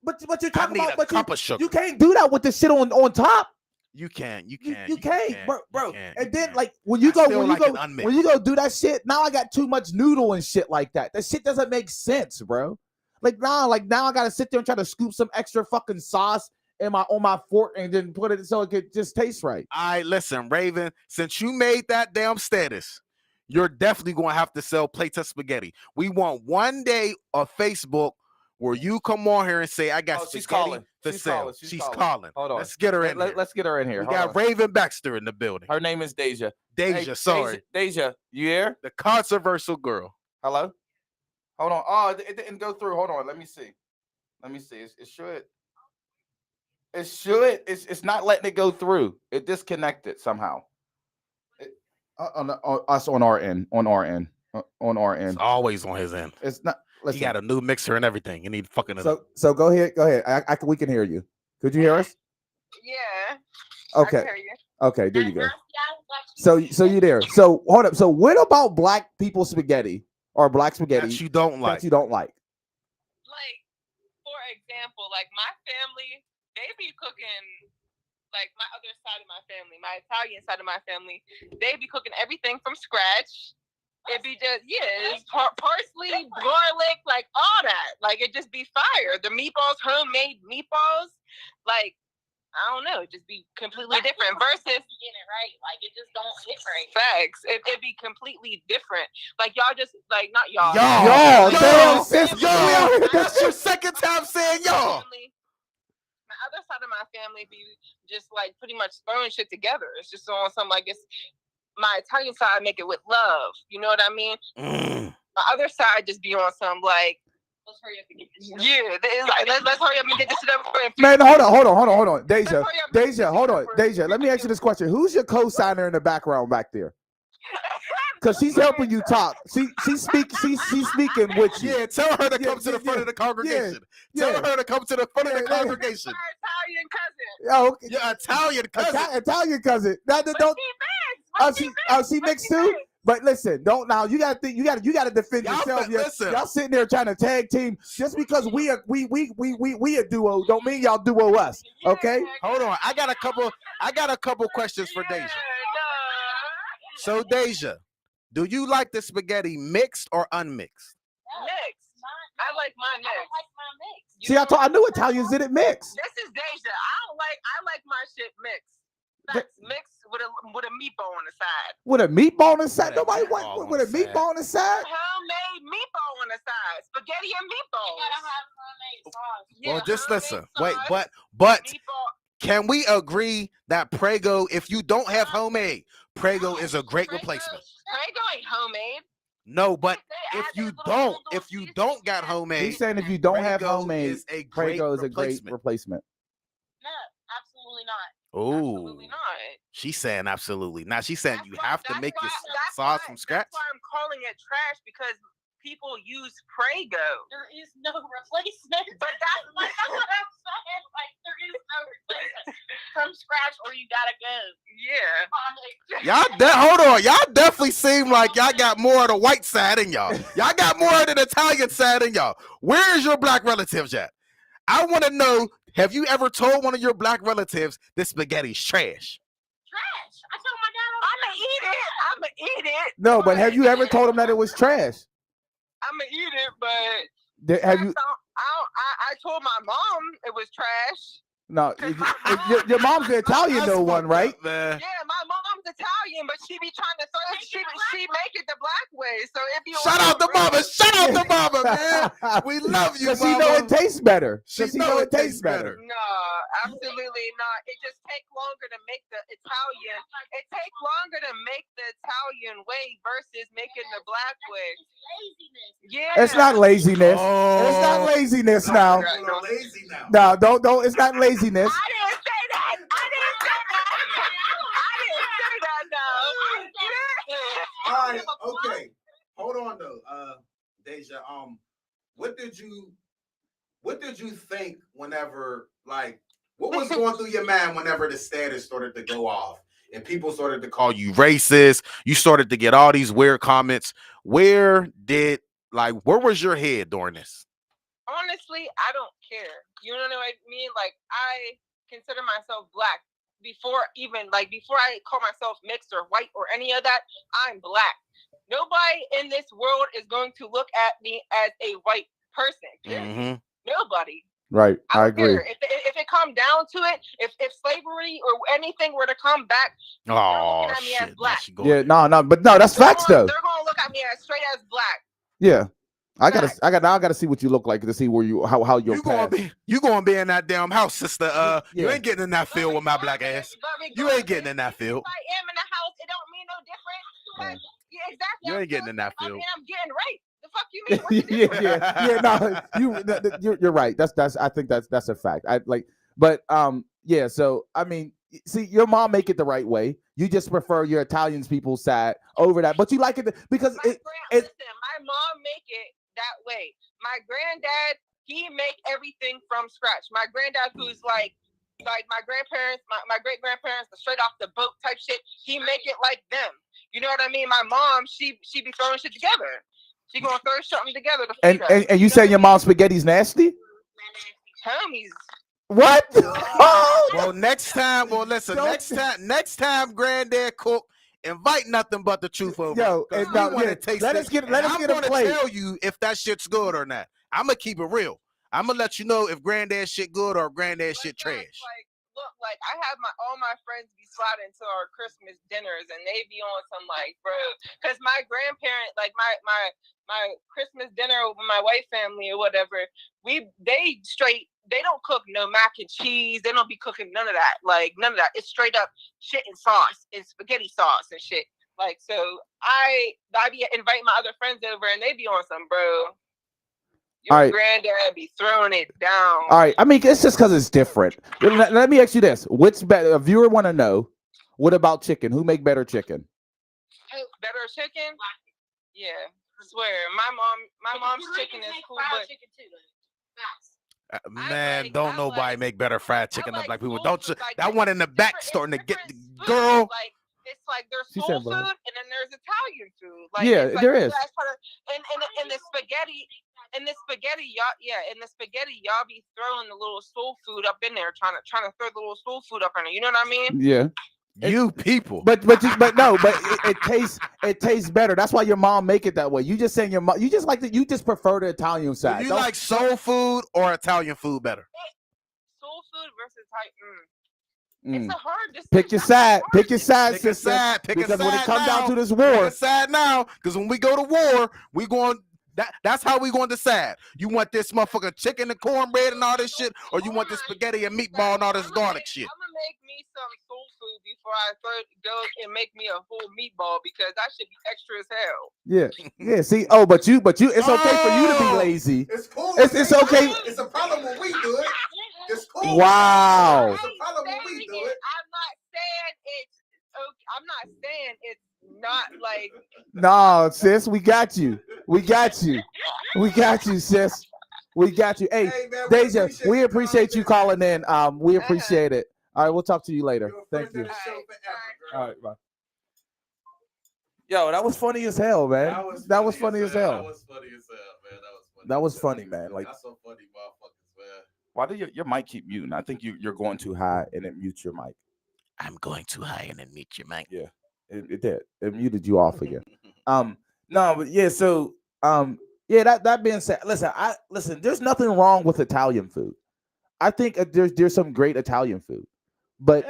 But you're talking about a cup of sugar. You can't do that with the shit on top. You can't. You can't, bro. And then like when I you go unmixed. when you go do that shit, now I got too much noodle and shit like that. That shit doesn't make sense, bro. Like now I gotta sit there and try to scoop some extra fucking sauce on my fork and then put it so it could just taste right. All right, listen, Raven. Since you made that damn status, you're definitely gonna have to sell plates of spaghetti. We want one day on Facebook where you come on here and say, "I got she's spaghetti calling. to She's sell." calling. She's calling. Hold on. Let's get her in here. Let's get her in here. We got Raven Baxter in the building. Her name is Deja. Deja, sorry. Deja, you here? The controversial girl. Hello? Hold on. Oh, it didn't go through. Hold on. Let me see. It should. It should. It's not letting it go through. It disconnected somehow. Us on our end. It's always on his end. It's not. Listen. He got a new mixer and everything. You need fucking. So go ahead. We can hear you. Could you hear us? Yeah. Okay. I can hear you. Okay. There you go. So you there? So hold up. So what about black people spaghetti or black spaghetti that you don't like? That you don't like. Like, for example, like my family, they be cooking. Like my other side of my family, my Italian side of my family, they be cooking everything from scratch. It be just it's parsley, garlic, like all that. Like it just be fire. The meatballs, homemade meatballs, like I don't know, it just be completely different. Versus get it right, like it just don't hit right. Facts. It be completely different. Like y'all just like not y'all. Y'all. That's your second time saying y'all. My other side of my family be just like pretty much throwing shit together. It's just on some like it's my Italian side make it with love. You know what I mean? My other side just be on some like let's hurry up and get this shit over. Yeah, like let's hurry up and get this shit over. Man, hold on. Deja, hold on. Deja, let me ask you this question. Who's your co-signer in the background back there? Because she's helping you talk. She's speaking with you. Yeah, tell her to come to the front of the congregation. Tell her to come to the front of the congregation. My Italian cousin. Oh, okay. Your Italian cousin. Italian cousin. Now, don't. She mixed too. But listen, don't now. You gotta think. You gotta defend yourself. Y'all sitting there trying to tag team. Just because we a duo, don't mean y'all duo us. Okay. Hold on. I got a couple questions for Deja. So Deja, do you like the spaghetti mixed or unmixed? Mixed. I like mine mixed. I don't like mine mixed. See, I knew Italians did it mixed. This is Deja. I like my shit mixed. That's mixed with a meatball on the side. With a meatball on the side? Nobody want with a meatball on the side? Homemade meatball on the side. Spaghetti and meatballs. You gotta have homemade sauce. Well, just listen. Wait, but can we agree that Prego, if you don't have homemade, Prego is a great replacement? Prego ain't homemade. No, but if you don't got homemade, he's saying if you don't have Prego homemade, Prego is a great replacement. No, absolutely not. Oh, absolutely not. She's saying absolutely not. She's saying you have to make your sauce from scratch. That's why I'm calling it trash, because people use Prego. There is no replacement. But that's what I'm saying. Like there is no replacement from scratch, or you gotta go. Yeah. Hold on. Y'all definitely seem like y'all got more of the white side in y'all. Y'all got more of the Italian side in y'all. Where is your black relatives at? I want to know. Have you ever told one of your black relatives this spaghetti's trash? Trash. I told my dad I'ma eat it. No, but have you ever told him that it was trash? I'ma eat it, but have you? I told my mom it was trash. No, your mom's the Italian though one, right? Yeah, my mom's Italian, but she be trying to she make it the black way. So if you shout out to mama, man. We love you, mama. She know it tastes better. She know it tastes better. No, absolutely not. It just takes longer to make the Italian. It takes longer to make the Italian way versus making the black way. Yeah, it's not laziness. Oh. It's not laziness now. No, don't. It's not laziness. I didn't say that. No. All right. Okay. Hold on though, Deja. What did you think whenever, like, what was going through your mind whenever the status started to go off and people started to call you racist? You started to get all these weird comments. Where was your head during this? Honestly, I don't care. You know what I mean? Like, I consider myself black. before I call myself mixed or white or any of that, I'm black. Nobody in this world is going to look at me as a white person. Mm-hmm. Nobody. Right. I don't agree. care. If it come down to it, if slavery or anything were to come back, they're Oh looking at me shit! as black. Yeah, no, but no, that's facts though. They're gonna look at me as straight as black. Yeah. I Facts. gotta see what you look like to see where you how you're you gonna be in that damn house, sister. You Yeah. ain't getting in that field with my black ass. You ain't getting in that field. If I am in the house, it don't mean no different. Yeah, exactly. You ain't getting in that field. I mean, I'm getting raped. The fuck you mean? What's the difference? No, you're right. That's I think that's a fact. Yeah. So I mean, see, your mom make it the right way. You just prefer your Italian people's side over that, but you like it because listen, my mom make it that way. My granddad, he make everything from scratch. My granddad, who's like my grandparents, my great grandparents, the straight off the boat type shit. He make it like them. You know what I mean? My mom, she be throwing shit together. She gonna throw something together to feed us. And you say your mom's spaghetti's nasty? Homies. What? Well, next time, listen. Next time, granddad cook, invite nothing but the truth over. Yo, and we want to taste let it. us get I'm a gonna plate. tell you if that shit's good or not. I'm gonna keep it real. I'm gonna let you know if granddad shit good or granddad shit trash. Look, I have all my friends be sliding to our Christmas dinners, and they be on some bro, because my grandparent, my Christmas dinner with my white family or whatever, they don't cook no mac and cheese. They don't be cooking none of that. None of that. It's straight up shit and sauce. It's spaghetti sauce and shit. So I be inviting my other friends over, and they be on some, bro. Your granddad be throwing it down. All right. I mean, it's just because it's different. Let me ask you this: which better? A viewer want to know. What about chicken? Who make better chicken? Better chicken? Yeah, I swear. My mom's chicken is cool, but chicken too. Man, don't nobody make better fried chicken than black people. Don't you? That one in the back starting to get the girl. It's like there's soul food and then there's Italian food. There is. And the spaghetti. In the spaghetti, y'all be throwing the little soul food up in there, trying to throw the little soul food up in there. You know what I mean? Yeah. You people. But it tastes better. That's why your mom make it that way. You just saying your mom. You just prefer the Italian side. Do you like soul food or Italian food better? Soul food versus Italian. It's a hard decision. Pick your side. Pick your side, sister. Because when it comes down to this war, war, pick a side now. Because when we go to war, we going. That's how we going to decide. You want this motherfucking chicken and cornbread and all this shit, or you want this spaghetti and meatball and all this garlic shit? I'm gonna make me some soul food before I go and make me a full meatball because that should be extra as hell. Yeah. See, but you. It's okay for you to be lazy. It's cool. It's okay. It's a problem when we do it. It's cool. Wow. It's a problem when we do it. I'm not saying it's not like. No, sis, we got you. We got you, sis. We got you. Hey, man, Deja, we appreciate you calling in. We appreciate it. All right, we'll talk to you later. Thank you. All right, bye. Yo, that was funny as hell, man. That was funny as hell. That was funny, man. Like, that's so funny, motherfuckers, man. Why do your mic keep muting? I think you're going too high and it mutes your mic. I'm going too high and it mutes your mic. Yeah, it did. It muted you off again. No, but yeah. So, yeah. That being said, listen. There's nothing wrong with Italian food. I think there's some great Italian food, but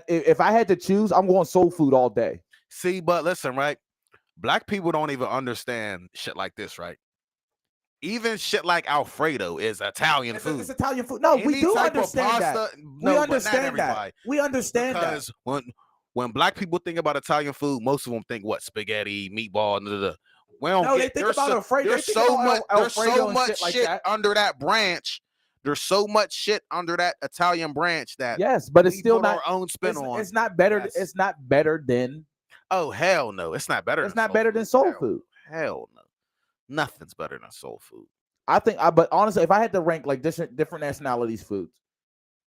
if I had to choose, I'm going soul food all day. See, but listen, right? Black people don't even understand shit like this, right? Even shit like Alfredo is Italian food. It's Italian food. No, we do understand that. We understand that. We understand that. Because when black people think about Italian food, most of them think what? Spaghetti, meatball, they think about Alfredo. There's so much shit under that branch. There's so much shit under that Italian branch that yes, but it's still not our own spin on. It's not better. Yes. It's not better than. Oh hell no! It's not better. It's not better than soul food. Hell no! Nothing's better than soul food. I think. But honestly, if I had to rank like different nationalities' foods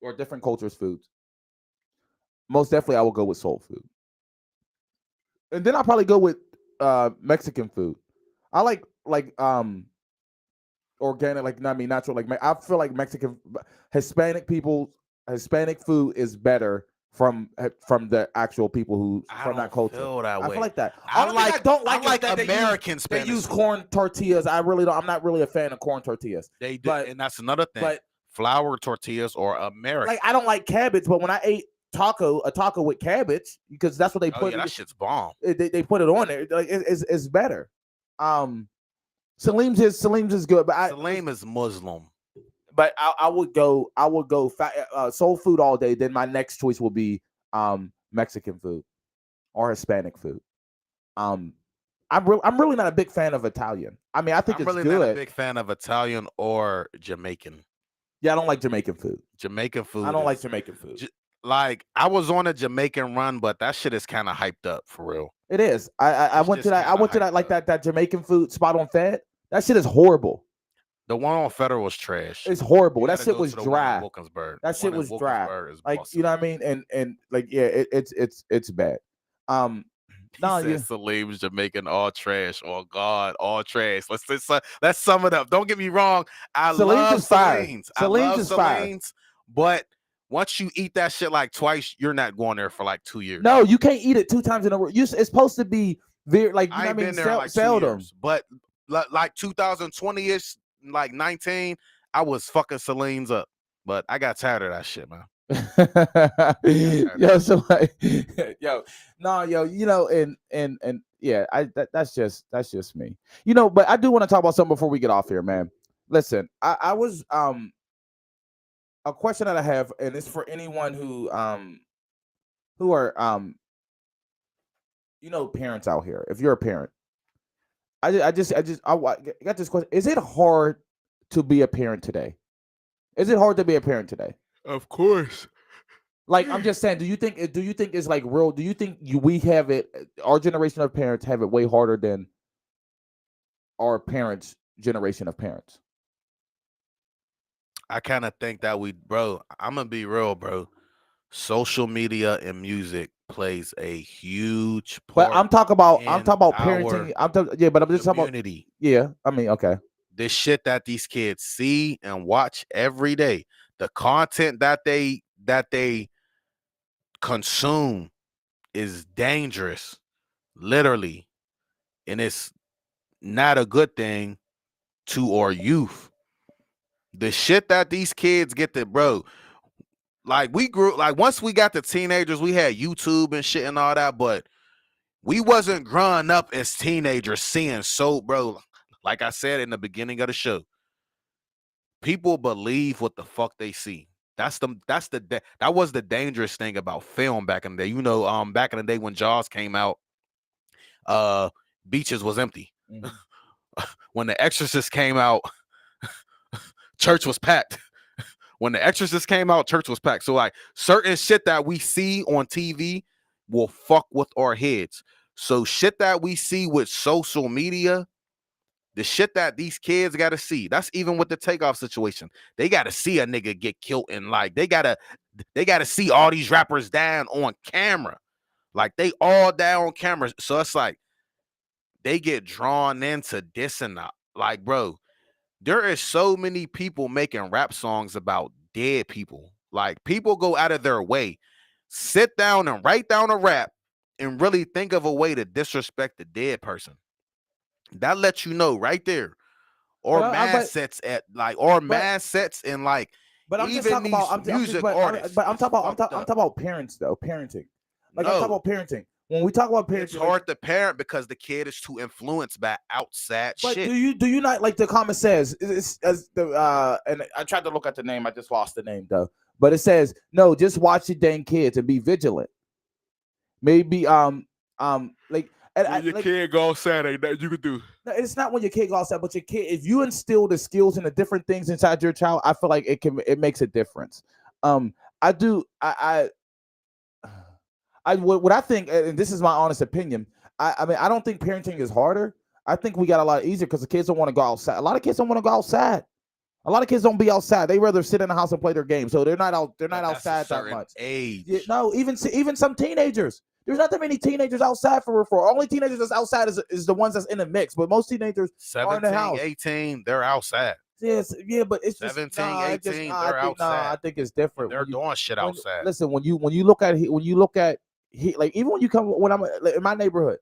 or different cultures' foods, most definitely I will go with soul food, and then I'll probably go with Mexican food. I like organic, natural. I feel like Hispanic food is better from the actual people who from that culture. Feel that I way. feel like that. I Only thing I don't like is that American they Spanish. use corn tortillas. I really don't. I'm not really a fan of corn tortillas. They do, and that's another thing. But flour tortillas or American. Like I don't like cabbage, but when I ate a taco with cabbage, because that's what they put. Yeah, that shit's bomb. They put it on there. Like it's better. Salim's is good, but Salim is Muslim. But I would go soul food all day. Then my next choice will be Mexican food or Hispanic food. I'm really not a big fan of Italian. I mean, I think I'm it's really good. not a big fan of Italian or Jamaican. Yeah, I don't like Jamaican food. I don't like Jamaican food. Like I was on a Jamaican run, but that shit is kind of hyped up for real. It is. I went to that. I went to that like that Jamaican food spot on Fed. That shit is horrible. The one on Federal was trash. It's horrible. That shit was dry. That shit was dry. Like you know what I mean? And like yeah, it's bad. Salim's Jamaican, all trash. Oh God, all trash. Let's sum it up. Don't get me wrong. I love Salim's. But once you eat that shit like twice, you're not going there for like 2 years. No, you can't eat it 2 times in a row. It's supposed to be very like you know what I mean. Like seldom. Years, but like 2020ish, like 19, I was fucking Salim's up. But I got tired of that shit, man. You know, and yeah, that's just me. You know, but I do want to talk about something before we get off here, man. Listen, I was a question that I have, and it's for anyone who are you know, parents out here. If you're a parent, I got this question. Is it hard to be a parent today? Is it hard to be a parent today? Of course. Like I'm just saying, do you think it's like real? Do you think we have it? Our generation of parents have it way harder than our parents' generation of parents. I kind of think that bro. I'm gonna be real, bro. Social media and music plays a huge part. But I'm talking about parenting. But I'm just talking about community. Yeah, I mean, okay. This shit that these kids see and watch every day, the content that they consume is dangerous, literally, and it's not a good thing to our youth. The shit that these kids get to, bro, like we grew, like once we got to teenagers, we had YouTube and shit and all that, but we wasn't growing up as teenagers seeing bro, like I said in the beginning of the show, people believe what the fuck they see. That was the dangerous thing about film back in the day. You know, back in the day when Jaws came out, beaches was empty. Mm-hmm. When The Exorcist came out, church was packed. When The Exorcist came out, church was packed. So like certain shit that we see on TV will fuck with our heads. So shit that we see with social media, the shit that these kids got to see, that's even with the Takeoff situation. They got to see a nigga get killed, and like they got to see all these rappers down on camera. Like they all down on camera. So it's like they get drawn into this and that. Like, bro, there is so many people making rap songs about dead people. Like people go out of their way, sit down and write down a rap and really think of a way to disrespect the dead person. That lets you know right there. Or mass sets and like but I'm even just talking about music artists. But I'm talking about parents though, parenting. Like I'm talking about parenting. When we talk about parenting, it's hard to parent because the kid is too influenced by outside but shit. Do you not, like the comment says, it's as the and I tried to look at the name, I just lost the name though. But it says, no, just watch your dang kids and be vigilant. Maybe like when your kid go outside, ain't that you could do. No, it's not when your kid go outside, but your kid, if you instill the skills and the different things inside your child, I feel like it makes a difference. What I think, and this is my honest opinion, I mean, I don't think parenting is harder. I think we got a lot easier because the kids don't want to go outside. A lot of kids don't want to go outside. A lot of kids don't be outside. They rather sit in the house and play their game. So they're not out. They're not outside that much. Age. Yeah, no, even some teenagers. There's not that many teenagers outside for referral. Only teenagers that's outside is the ones that's in the mix. But most teenagers 17, are in the house. 18, they're outside. Yes, yeah, but it's just 17, it just 18, I they're think outside. I think it's different. They're doing shit outside. Listen, when you look at like even when you come when I'm like, in my neighborhood,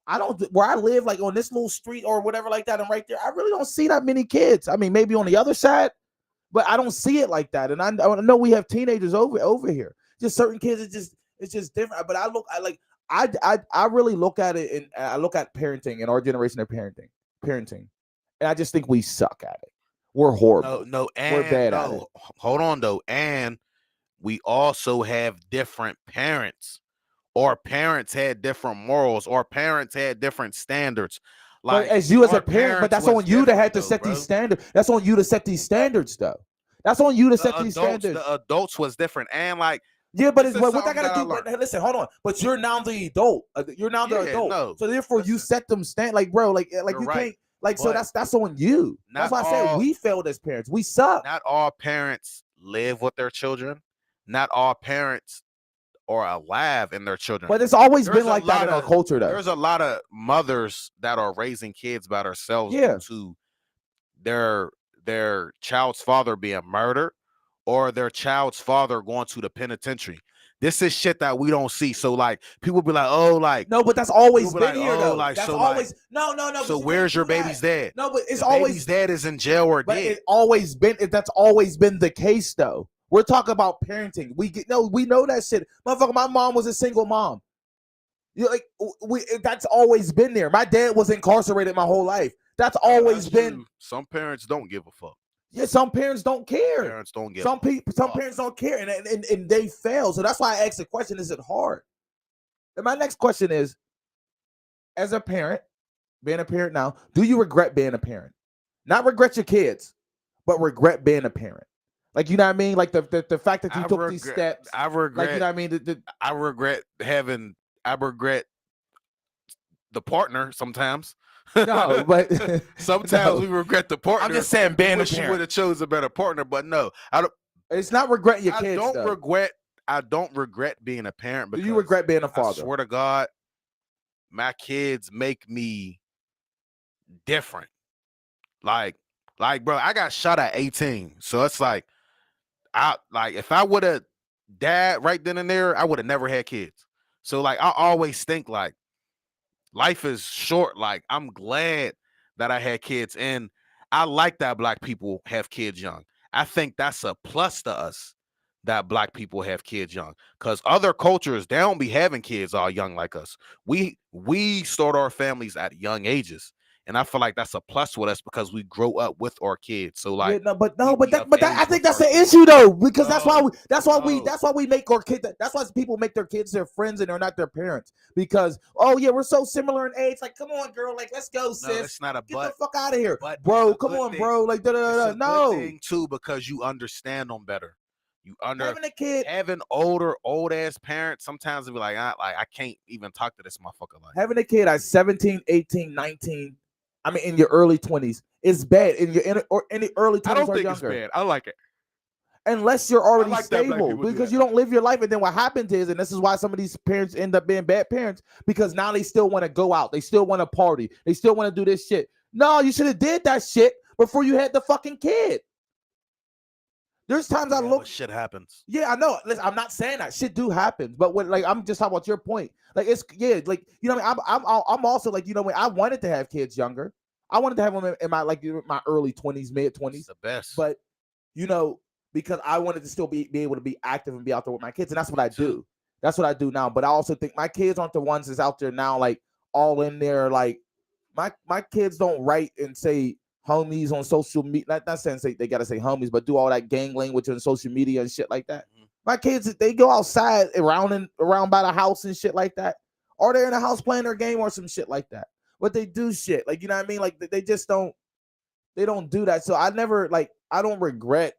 I don't where I live like on this little street or whatever like that, and right there, I really don't see that many kids. I mean, maybe on the other side, but I don't see it like that. And I know we have teenagers over here. Just certain kids, it's just different. But I really look at it, and I look at parenting and our generation of parenting, and I just think we suck at it. We're horrible. We're bad at it. Hold on though, and we also have different parents. Or parents had different morals, or parents had different standards. Like, but as you as a parent, but that's on you to have to set these standards. That's on you to set these standards, though. That's on you to set these standards. The adults was different, and like yeah, but it's what I gotta do. But listen, hold on. But you're now the adult. You're now the adult. No, so therefore, you set them like bro, like you can't. Like so, that's on you. That's why I said we failed as parents. We suck. Not all parents live with their children. Not all parents are alive in their children. But it's always been like that in our culture, though. There's a lot of mothers that are raising kids by themselves to their child's father being murdered or their child's father going to the penitentiary. This is shit that we don't see. So like people be like, oh, like no, but that's always been here though. Like, that's so always like, no. So where's your baby's dad? No, but it's the always baby's dad is in jail or dead. That's always been the case though. We're talking about parenting. We know that shit. Motherfucker, my mom was a single mom. You like that's always been there. My dad was incarcerated my whole life. That's always been. Some parents don't give a fuck. Yeah, some parents don't care. Parents don't give. Some parents don't care, and they fail. So that's why I asked the question: is it hard? And my next question is: as a parent, being a parent now, do you regret being a parent? Not regret your kids, but regret being a parent. Like, you know what I mean? Like the fact that you took these steps. I regret. Like, you know what I mean? I regret the partner sometimes. No, but sometimes we regret the partner. I'm just saying, being a parent. You would have chose a better partner, but no, I don't. It's not regretting your kids. I don't regret being a parent. Do you regret being a father? I swear to God, my kids make me different. Like, bro, I got shot at 18, so it's like, if I would have died right then and there, I would have never had kids. So like, I always think like, life is short. Like, I'm glad that I had kids, and I like that Black people have kids young. I think that's a plus to us that Black people have kids young, because other cultures, they don't be having kids all young like us. We start our families at young ages, and I feel like that's a plus with us because we grow up with our kids. So like, yeah, I think that's the issue though, because that's why we make our kids. That's why people make their kids their friends and they're not their parents, because we're so similar in age. Like, come on, girl, like let's go, sis. No, it's not Get the fuck out of here, bro. Come on, bro. Like, no. Good thing too, because you understand them better. Having a kid, having old ass parents, sometimes it'll be like I can't even talk to this motherfucker. Like, having a kid at 17, 18, 19, I mean, in your early 20s, is bad. In the early 20s, I don't think younger. It's bad. I like it. Unless you're already stable, because you don't live your life. And then what happens is, and this is why some of these parents end up being bad parents, because now they still want to go out. They still want to party. They still want to do this shit. No, you should have did that shit before you had the fucking kid. There's times I look. Shit happens. Yeah, I know. Listen, I'm not saying that shit do happen, but when I'm just talking about your point. Like, it's like, you know, I'm also like, you know, I wanted to have kids younger. I wanted to have them in my early 20s, mid 20s. The best. But you know, because I wanted to still be able to be active and be out there with my kids, and that's what I do. That's what I do now. But I also think my kids aren't the ones that's out there now, like all in there. Like my kids don't write and say homies on social media. Not saying they gotta say homies, but do all that gang language on social media and shit like that. Mm-hmm. My kids, they go outside around by the house and shit like that, or they're in the house playing their game or some shit like that. But they do shit, like, you know what I mean? Like, they just don't do that. So I don't regret.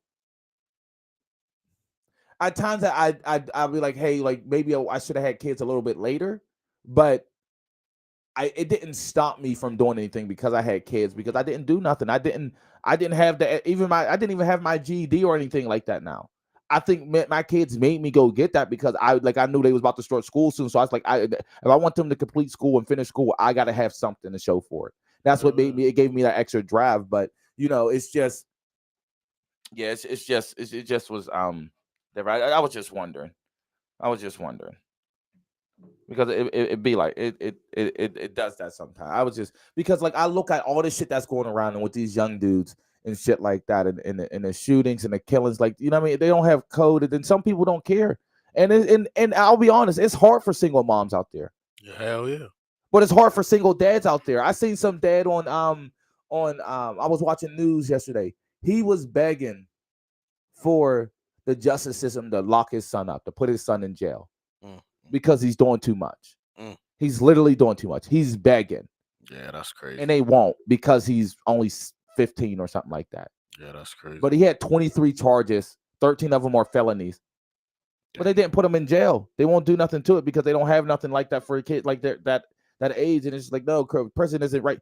At times I'll be like, hey, like maybe I should have had kids a little bit later, but it didn't stop me from doing anything because I had kids, because I didn't do nothing. I didn't have I didn't even have my GED or anything like that now. I think my kids made me go get that because I knew they was about to start school soon. So I was like, if I want them to complete school and finish school, I got to have something to show for it. That's what it gave me that extra drive. But, you know, it's just, Yeah, it just was different. I was just wondering. Because it be like it does that sometimes. I was just because like I look at all the shit that's going around and with these young dudes and shit like that and the shootings and the killings, like you know what I mean, they don't have code and then some people don't care. And I'll be honest, it's hard for single moms out there. Hell yeah. But it's hard for single dads out there. I seen some dad on I was watching news yesterday. He was begging for the justice system to lock his son up, to put his son in jail. Because he's doing too much. He's literally doing too much. He's begging. Yeah, that's crazy. And they won't because he's only 15 or something like that. Yeah, that's crazy. But he had 23 charges. 13 of them are felonies. But they didn't put him in jail. They won't do nothing to it because they don't have nothing like that for a kid like that age. And it's like, no, president isn't right.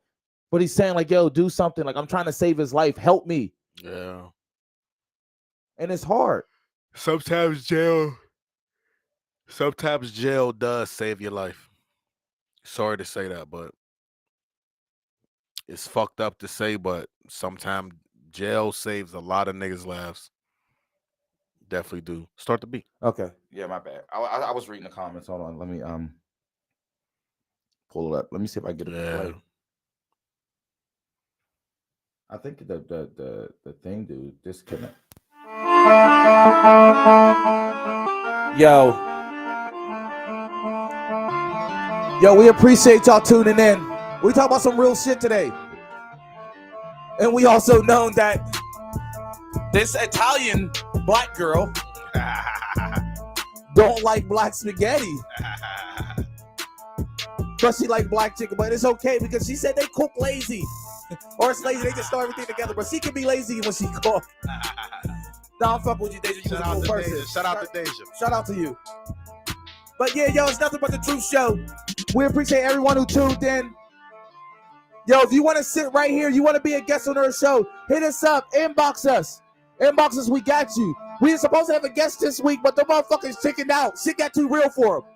But he's saying like, yo, do something. Like, I'm trying to save his life. Help me. Yeah. And it's hard. Sometimes jail does save your life. Sorry to say that, but it's fucked up to say, but sometimes jail saves a lot of niggas' lives. Definitely do. Start the beat. Okay. Yeah, my bad. I was reading the comments. Hold on. Let me pull it up. Let me see if I get it to play. I think the thing, dude, disconnect. Yo, we appreciate y'all tuning in. We talk about some real shit today. And we also know that this Italian black girl don't like black spaghetti. But she like black chicken, but it's okay because she said they cook lazy. Or it's lazy, they just throw everything together. But she can be lazy when she cook. Nah, I'm fucking with you, Deja. You was a cool person. Shout out to Deja. Shout out to you. But yeah, yo, it's nothing but the truth show. We appreciate everyone who tuned in. Yo, if you want to sit right here, you want to be a guest on our show, hit us up, inbox us. Inbox us, we got you. We were supposed to have a guest this week, but the motherfuckers chickened out. Shit got too real for them.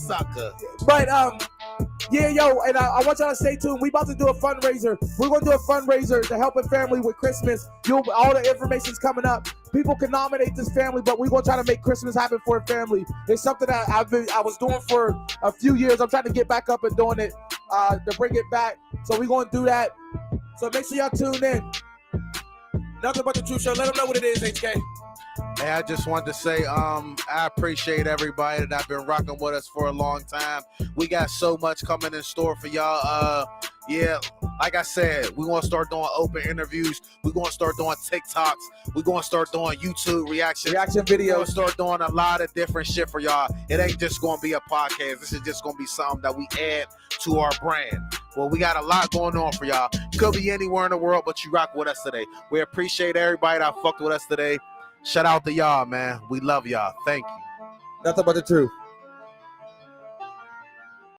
Sucker. But yeah, yo, and I want y'all to stay tuned. We about to do a fundraiser. We're gonna do a fundraiser to help a family with Christmas. All the information's coming up. People can nominate this family, but we're gonna try to make Christmas happen for a family. It's something that I was doing for a few years. I'm trying to get back up and doing it to bring it back. So we're gonna do that. So make sure y'all tune in. Nothing but the truth show. Let them know what it is, HK. Hey, I just wanted to say, I appreciate everybody that have been rocking with us for a long time. We got so much coming in store for y'all. Yeah, like I said, we're going to start doing open interviews. We're going to start doing TikToks. We're going to start doing YouTube reaction videos. We're going to start doing a lot of different shit for y'all. It ain't just going to be a podcast. This is just going to be something that we add to our brand. Well, we got a lot going on for y'all. Could be anywhere in the world, but you rock with us today. We appreciate everybody that fucked with us today. Shout out to y'all, man. We love y'all. Thank you. Nothing but the truth.